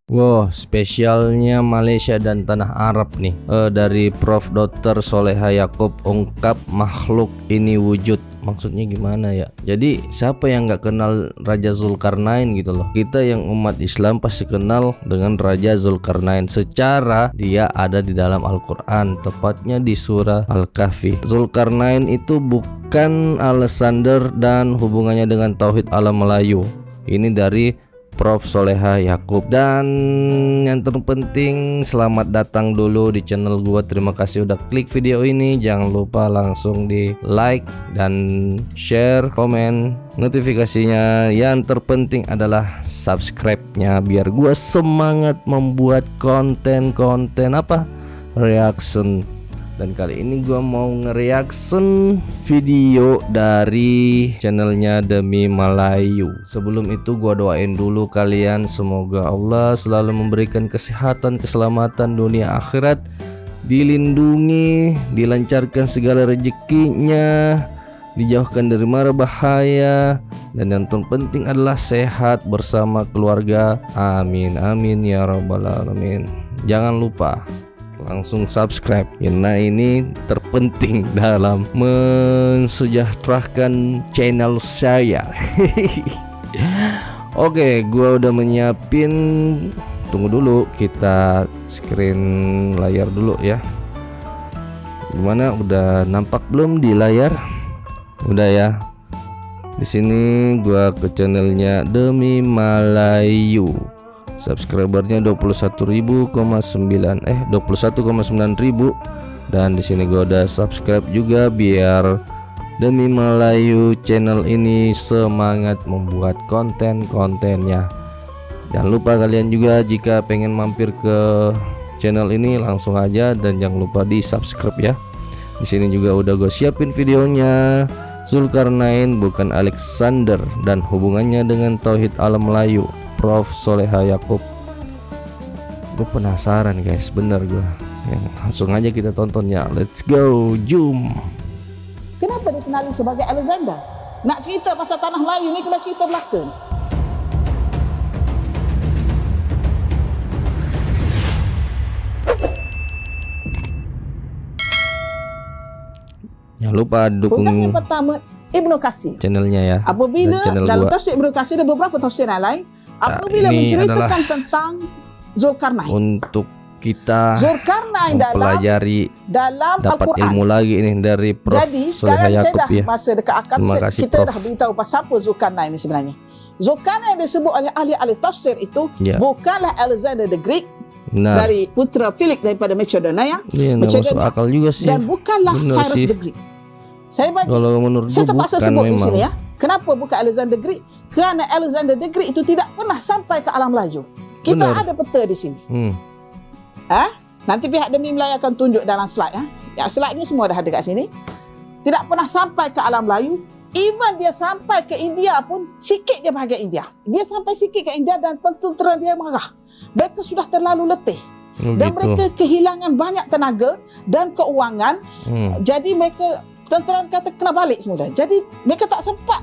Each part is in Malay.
Wow, spesialnya Malaysia dan tanah Arab nih. Dari Prof. Dr. Soleha Yaakob, ungkap makhluk ini wujud. Maksudnya gimana ya? Jadi siapa yang nggak kenal Raja Zulkarnain gitu loh? Kita yang umat Islam pasti kenal dengan Raja Zulkarnain. Secara dia ada di dalam Al-Quran, tepatnya di surah Al-Kahfi. Zulkarnain itu bukan Alexander dan hubungannya dengan Tauhid alam Melayu. Ini dari Prof. Soleha Yaakob. Dan yang terpenting, selamat datang dulu di channel gua. Terima kasih udah klik video ini. Jangan lupa langsung di like dan share, komen, notifikasinya. Yang terpenting adalah subscribe-nya biar gua semangat membuat konten-konten reaction. Dan kali ini gua mau nge-reaction video dari channelnya Demi Melayu. Sebelum itu gua doain dulu kalian, semoga Allah selalu memberikan kesehatan, keselamatan dunia akhirat, dilindungi, dilancarkan segala rezekinya, dijauhkan dari mara bahaya, dan yang terpenting adalah sehat bersama keluarga. Amin amin ya rabbal alamin. Jangan lupa langsung subscribe karena ini terpenting dalam mensejahterakan channel saya. Oke, gua udah menyiapin. Tunggu dulu, kita screen layar dulu ya. Gimana, udah nampak belum di layar? Udah ya. Di sini gua ke channelnya Demi Melayu. Subscribernya 21.900 dan di sini gue udah subscribe juga biar Demi Melayu channel ini semangat membuat konten-kontennya. Jangan lupa kalian juga jika pengen mampir ke channel ini langsung aja, dan jangan lupa di subscribe ya. Di sini juga udah gue siapin videonya. Zulkarnain bukan Alexander dan hubungannya dengan Tauhid alam Melayu, Prof. Soleha Yaakob. Gue penasaran guys, bener gue ya, langsung aja kita tonton ya. Let's go, zoom. Kenapa dikenali sebagai Alexander? Nak cerita pasal tanah Melayu ni kena cerita belakang. Jangan lupa dukung yang pertama, Ibnu Katsir channelnya ya. Apabila dalam tafsir Ibnu Katsir ada beberapa tafsiran lain, apabila menceritakan tentang Zulkarnain, untuk kita Zulkarnain mempelajari dalam dapat Al-Quran. ilmu lagi ini dari Prof. Jadi Soleha sekarang saya Yaakob dah ya. masa dekat akad kita Prof. dah beritahu pasal apa Zulkarnain ini sebenarnya. Zulkarnain yang disebut oleh ahli-ahli tafsir itu bukanlah Alexander the Great dari putra Philip daripada Macedonia, masuk akal juga sih. Dan bukanlah Cyrus the Great. Saya terpaksa sebut di sini ya. Kenapa bukan Alexander the Great? Kerana Alexander the Great itu tidak pernah sampai ke alam Melayu. Kita ada peta di sini. Nanti pihak Demi Melayu akan tunjuk dalam slide ya. Ya, slide ni semua dah ada kat sini. Tidak pernah sampai ke alam Melayu. Even dia sampai ke India pun sikit dia bahagian India. Dia sampai sikit ke India dan tentera dia marah. Mereka sudah terlalu letih. Dan mereka kehilangan banyak tenaga dan keuangan. Jadi mereka, tentera kata kena balik semula. Jadi mereka tak sempat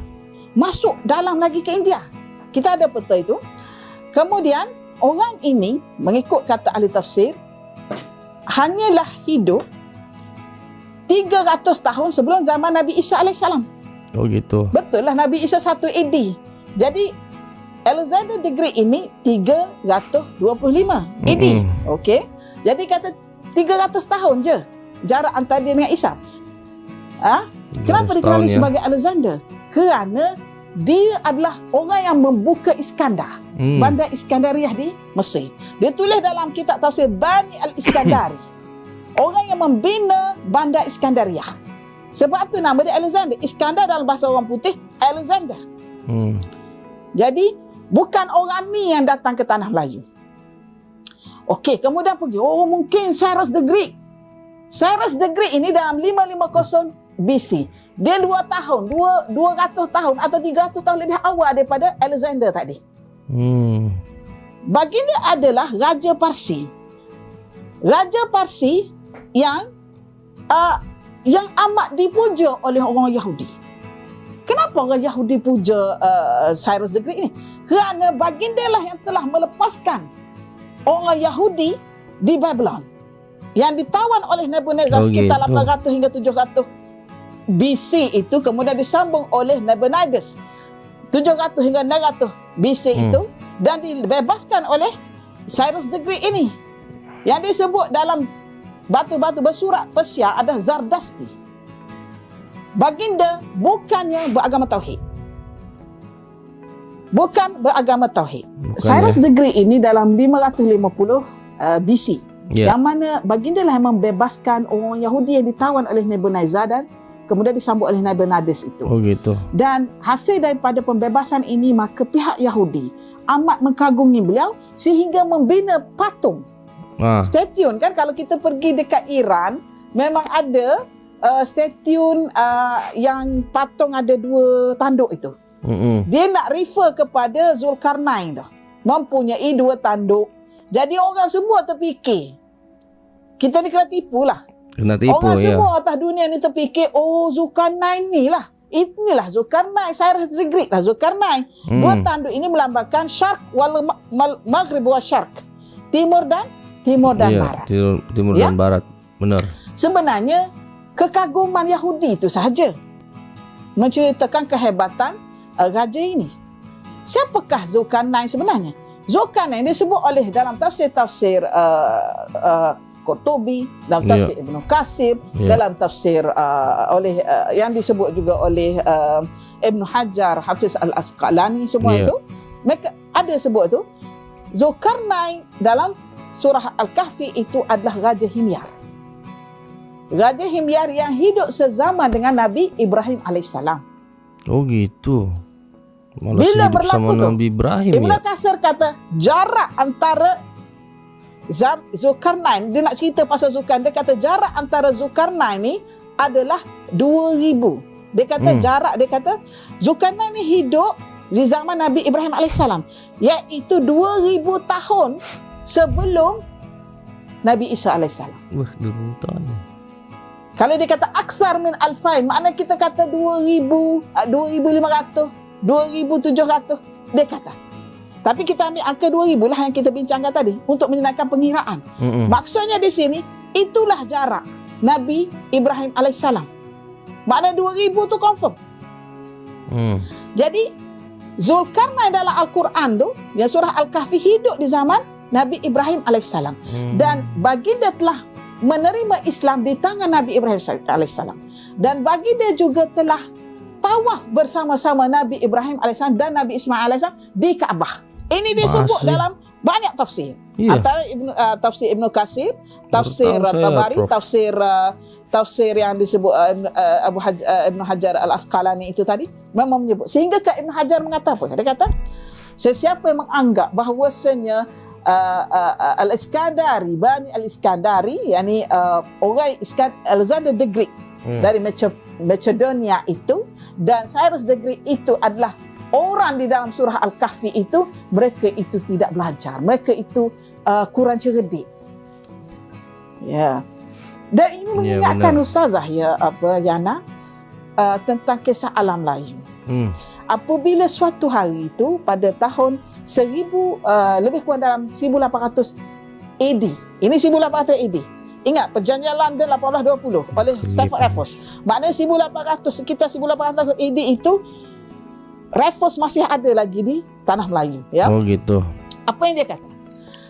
masuk dalam lagi ke India. Kita ada peta itu. Kemudian orang ini mengikut kata ahli tafsir hanyalah hidup 300 tahun sebelum zaman Nabi Isa AS. Oh gitu. Betul lah, Nabi Isa 1 AD. Jadi Alexander the Great ini 325 AD. Okey. Jadi kata 300 tahun je jarak antara dia dengan Isa. Kenapa dikenali sebagai Alexander? Kerana dia adalah orang yang membuka Iskandar, bandar Iskandariah di Mesir. Dia tulis dalam kitab tafsir Bani al-Iskandari. Orang yang membina bandar Iskandariah. Sebab tu nama dia Alexander. Iskandar dalam bahasa orang putih Alexander. Jadi bukan orang ni yang datang ke tanah Melayu. Okey, kemudian pergi. Oh, mungkin Cyrus the Great. Cyrus the Great ini dalam 550 BC. Dia 200 tahun atau 300 tahun lebih awal daripada Alexander tadi. Baginda adalah Raja Parsi. Raja Parsi yang amat dipuja oleh orang Yahudi. Kenapa orang Yahudi puja Cyrus the Great ni? Kerana baginda lah yang telah melepaskan orang Yahudi di Babylon yang ditawan oleh Nebuchadnezzar sekitar 800 hingga 700 BC itu, kemudian disambung oleh Nabonidus 700 hingga 600 BC itu, dan dibebaskan oleh Cyrus the Great ini, yang disebut dalam batu-batu bersurat Persia ada Zardashti. Baginda bukannya beragama tauhid, bukan beragama tauhid. Cyrus the Great ini dalam 550 BC, yang mana baginda lah yang membebaskan orang Yahudi yang ditawan oleh Nebuchadnezzar dan kemudian disambut oleh Nabonidus itu. Oh gitu. Dan hasil daripada pembebasan ini, maka pihak Yahudi amat mengagumi beliau sehingga membina patung. Stadium kan, kalau kita pergi dekat Iran memang ada stadium yang patung ada 2 tanduk itu. Dia nak refer kepada Zulkarnain tu, mempunyai 2 tanduk. Jadi orang semua terfikir kita ni kena tipu lah. Orang semua atas dunia ni terfikir, oh Zulkarnain ni lah, inilah Zulkarnain, Cyrus the Great lah Zulkarnain. 2 tanduk ini melambangkan Syarq wal Maghrib wa Syarq, timur dan barat. Timur dan barat, benar. Sebenarnya kekaguman Yahudi itu sahaja menceritakan kehebatan raja ini. Siapakah Zulkarnain sebenarnya? Zulkarnain disebut oleh dalam tafsir-tafsir Qurtubi, dalam tafsir Ibnu Katsir, dalam tafsir oleh yang disebut juga oleh Ibnu Hajar, Hafiz Al-Asqalani, semua itu mereka ada sebut tu. Zulkarnain dalam surah Al-Kahfi itu adalah Raja Himyar. Raja Himyar yang hidup sezaman dengan Nabi Ibrahim alaihissalam. Oh gitu. Malah bila hidup sama berlaku tu, Nabi Ibrahim Ibnu Katsir kata jarak antara Zulkarnain, dia nak cerita pasal Zulkarnain, dia kata jarak antara Zulkarnain ni adalah 2000. Dia kata jarak, dia kata Zulkarnain ni hidup di zaman Nabi Ibrahim alaihissalam, iaitu 2000 tahun sebelum Nabi Isa alaihissalam. Wah, 2000 tahun. Kalau dia kata aksar min alfain, makna kita kata 2000, 2500, 2700, dia kata. Tapi kita ambil angka 2000 lah yang kita bincangkan tadi untuk menyenangkan pengiraan. Maksudnya di sini, itulah jarak Nabi Ibrahim alaihissalam. Makna 2000 tu confirm. Jadi Zulkarnain dalam Al-Quran tu, yang surah Al-Kahfi, hidup di zaman Nabi Ibrahim alaihissalam. Dan baginda telah menerima Islam di tangan Nabi Ibrahim alaihissalam. Dan baginda juga telah tawaf bersama-sama Nabi Ibrahim alaihissalam dan Nabi Ismail alaihissalam di Kaabah. Ini disebut dalam banyak tafsir. Antara tafsir Ibnu Katsir, tafsir Tabari, tafsir yang disebut Ibnu Hajar Al-Asqalani itu tadi memang menyebut. Sehingga Ibnu Hajar mengatakan apa? Dia kata, sesiapa yang menganggap bahawasanya Al-Iskandari, Bani Al-Iskandari, yakni orang Alexander the Great dari Macedonia itu, dan Cyrus the Great itu adalah orang di dalam surah Al-Kahfi itu, mereka itu tidak belajar, mereka itu kurang cerdik. Dan ini mengingatkan ustazah Yana tentang kisah alam lain. Apabila suatu hari itu pada tahun 1000 lebih kurang dalam 1800 AD. Ini 1800 AD. Ingat perjanjian London 1820 oleh Stafford Raffles. Maknanya 1800, sekitar 1800 AD itu Raffles masih ada lagi di tanah Melayu, ya. Oh gitu. Apa yang dia kata?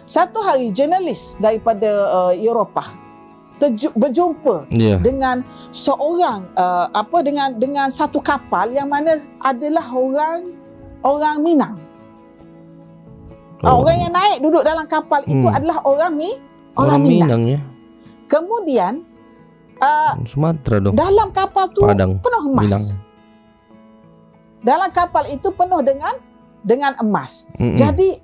Satu hari jurnalis daripada Eropah berjumpa dengan seorang dengan satu kapal yang mana adalah orang Minang. Orang yang naik duduk dalam kapal itu adalah orang Minang. Ya. Kemudian Sumatera dong. Dalam kapal tu Padang, penuh emas. Minang. Dalam kapal itu penuh dengan emas. Jadi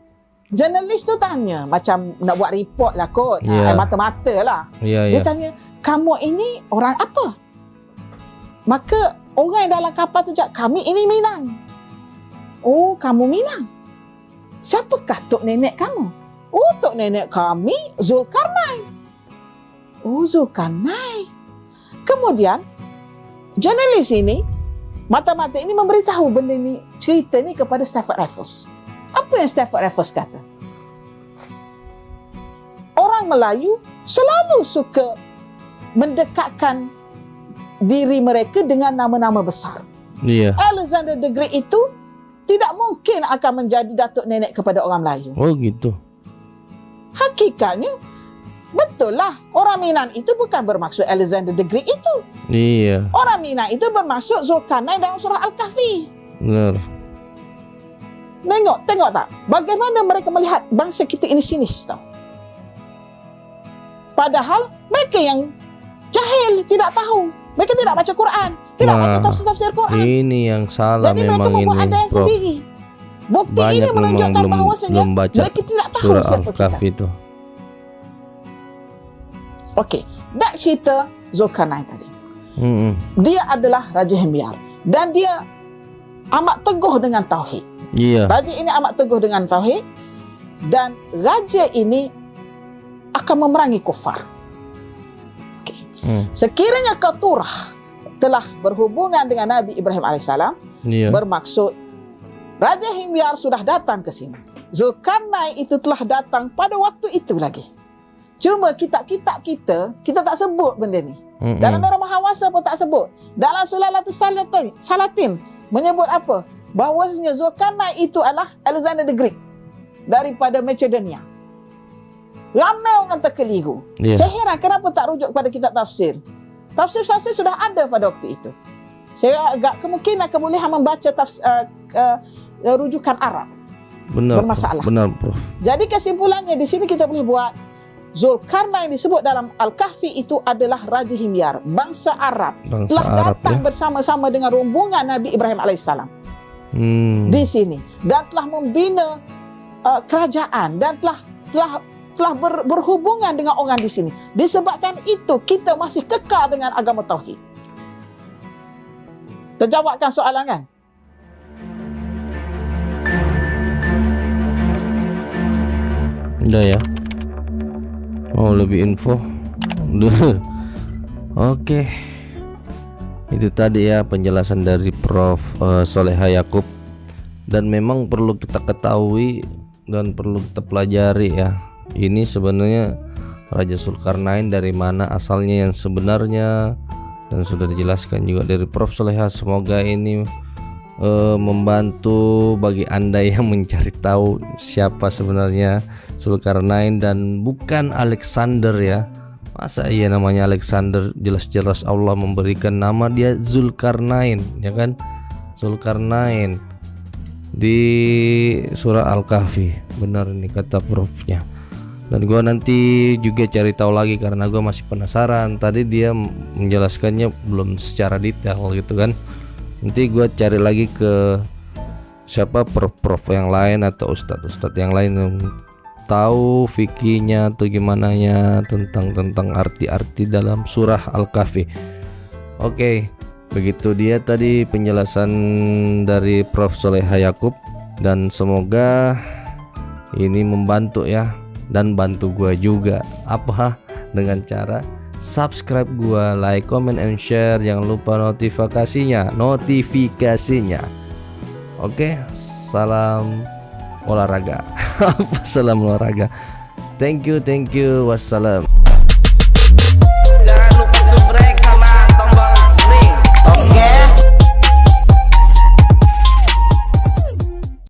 jurnalis tu tanya, macam nak buat report lah kot, mata-mata lah. Dia tanya, kamu ini orang apa? Maka orang yang dalam kapal tu cakap, kami ini Minang. Oh, kamu Minang. Siapakah tok nenek kamu? Oh, tok nenek kami Zulkarnain. Oh, Zulkarnain. Kemudian jurnalis ini, mata-mata ini memberitahu benda ni, cerita ni kepada Stafford Raffles. Apa yang Stafford Raffles kata? orang Melayu selalu suka mendekatkan diri mereka dengan nama-nama besar. Iya. Alexander the Great itu tidak mungkin akan menjadi datuk nenek kepada orang Melayu. Oh gitu. Hakikatnya, betul lah. Orang Minang itu bukan bermaksud Alexander the Great itu. Iya. Orang Minang itu bermaksud Zulkarnain dalam surah Al-Kahfi. Benar. Tengok tak? Bagaimana mereka melihat bangsa kita ini sinis tau. Padahal mereka yang jahil, tidak tahu. Mereka tidak baca Quran, tidak baca tafsir Quran. Ini yang salah. Jadi memang mereka membuat ini, andaian Prof. sendiri. Bukti Banyak ini menunjukkan memang bahawasanya belum baca mereka tidak tahu surah siapa kita. Al-Kahfi itu. Okey, back cerita Zulkarnain tadi. Mm-mm. Dia adalah Raja Himyar dan dia amat teguh dengan tauhid. Iya. Raja ini amat teguh dengan tauhid dan raja ini akan memerangi kufar. Sekiranya Qaturah telah berhubungan dengan Nabi Ibrahim AS, Iya. bermaksud Raja Himyar sudah datang ke sini. Zulkarnain itu telah datang pada waktu itu lagi. Cuma kitab-kitab kita tak sebut benda ni. Dalam Merah Mahawasa pun tak sebut. Dalam Sulalatus Salatin menyebut apa? Bahawasanya Zulkarnain itu adalah Alexander the Great daripada Macedonia. Ramai orang terkeliru. Yeah. Saya heran kenapa tak rujuk kepada kitab tafsir. Tafsir sudah ada pada waktu itu. Saya agak kemungkinan kebolehan membaca rujukan Arab. Benar. Bermasalah. Benar, Prof. Jadi kesimpulannya di sini kita boleh buat Zulkarnain yang disebut dalam Al-Kahfi itu adalah Raja Himyar, bangsa Arab. Bangsa Telah Arab, datang ya. bersama-sama dengan rombongan Nabi Ibrahim AS di sini dan telah membina kerajaan dan telah berhubungan dengan orang di sini. Disebabkan itu kita masih kekal dengan agama tauhid. Terjawabkan soalan kan? Udah ya. Mau lebih info? Oke. Itu tadi ya penjelasan dari Prof. Soleha Yakub. Dan memang perlu kita ketahui dan perlu kita pelajari ya. Ini sebenarnya Raja Zulkarnain dari mana asalnya yang sebenarnya, dan sudah dijelaskan juga dari Prof. Soleha. Semoga ini membantu bagi Anda yang mencari tahu siapa sebenarnya Zulkarnain dan bukan Alexander ya. Masa iya namanya Alexander, jelas-jelas Allah memberikan nama dia Zulkarnain, ya kan? Zulkarnain di surah Al-Kahfi. Benar ini kata Profnya. Dan gue nanti juga cari tahu lagi karena gue masih penasaran. Tadi dia menjelaskannya belum secara detail gitu kan. Nanti gue cari lagi ke siapa prof yang lain atau ustadz yang lain yang tahu fikihnya atau gimana ya tentang arti-arti dalam surah Al-Kahfi. Oke, begitu dia tadi penjelasan dari Prof. Soleha Yakub dan semoga ini membantu ya. Dan bantu gua juga apa dengan cara subscribe gua, like, comment, and share. Jangan lupa notifikasinya. Oke, salam olahraga. Salam olahraga. Thank you. Wassalam.